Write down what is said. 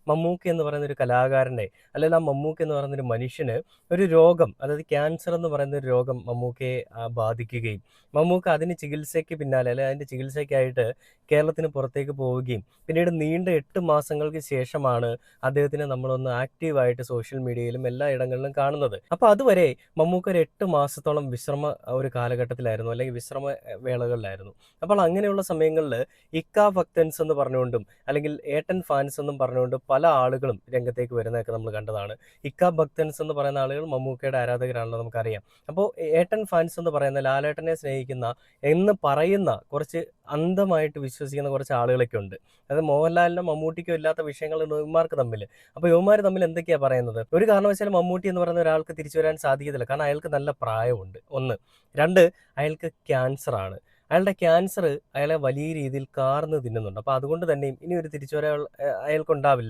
മമ്മൂക്ക എന്ന് പറയുന്ന ഒരു കലാകാരൻ്റെ, അല്ലെങ്കിൽ ആ മമ്മൂക്ക എന്ന് പറയുന്ന ഒരു മനുഷ്യന് ഒരു രോഗം, അതായത് ക്യാൻസർ എന്ന് പറയുന്ന ഒരു രോഗം മമ്മൂക്കയെ ബാധിക്കുകയും മമ്മൂക്ക അതിന് ചികിത്സയ്ക്ക് പിന്നാലെ, അല്ലെങ്കിൽ അതിൻ്റെ ചികിത്സയ്ക്കായിട്ട് കേരളത്തിന് പുറത്തേക്ക് പോവുകയും പിന്നീട് നീണ്ട 8 മാസങ്ങൾക്ക് ശേഷമാണ് അദ്ദേഹത്തിനെ നമ്മളൊന്ന് ആക്റ്റീവായിട്ട് സോഷ്യൽ മീഡിയയിലും എല്ലാ ഇടങ്ങളിലും കാണുന്നത്. അപ്പോൾ അതുവരെ മമ്മൂക്ക ഒരു 8 മാസത്തോളം വിശ്രമ ഒരു കാലഘട്ടത്തിലായിരുന്നു, അല്ലെങ്കിൽ വിശ്രമ വേളകളിലായിരുന്നു. അപ്പോൾ അങ്ങനെയുള്ള സമയങ്ങളിൽ ഇക്ക ഭക്തൻസ് എന്ന് പറഞ്ഞുകൊണ്ടും അല്ലെങ്കിൽ ഏട്ടൻ ഫാൻസ് എന്നും പറഞ്ഞുകൊണ്ട് പല ആളുകളും രംഗത്തേക്ക് വരുന്നതൊക്കെ നമ്മൾ കണ്ടതാണ്. ഇക്ക ഭക്തൻസ് എന്ന് പറയുന്ന ആളുകൾ മമ്മൂക്കയുടെ ആരാധകരാണല്ലോ, നമുക്കറിയാം. അപ്പോൾ ഏട്ടൻ ഫാൻസ് എന്ന് പറയുന്ന ലാലേട്ടനെ സ്നേഹിക്കുന്ന എന്ന് പറയുന്ന കുറച്ച് അന്ധമായിട്ട് വിശ്വസിക്കുന്ന കുറച്ച് ആളുകളൊക്കെ ഉണ്ട്. അത് മോഹൻലാലിനും മമ്മൂട്ടിക്കും ഇല്ലാത്ത വിഷയങ്ങൾ ഇവന്മാർക്ക് തമ്മിൽ. അപ്പോൾ ഇവന്മാർ തമ്മിൽ എന്തൊക്കെയാണ് പറയുന്നത്? ഒരു കാരണവശാലും മമ്മൂട്ടി എന്ന് പറയുന്ന ഒരാൾക്ക് തിരിച്ചു വരാൻ സാധിക്കത്തില്ല. കാരണം അയാൾക്ക് നല്ല പ്രായമുണ്ട്, ഒന്ന്. രണ്ട്, അയാൾക്ക് ക്യാൻസറാണ്. അയാളുടെ ക്യാൻസർ അയാളെ വലിയ രീതിയിൽ കാർന്ന് തിന്നുന്നുണ്ട്. അപ്പോൾ അതുകൊണ്ട് തന്നെയും ഇനി ഒരു തിരിച്ചുവരവ് അയാൾക്കുണ്ടാവില്ല.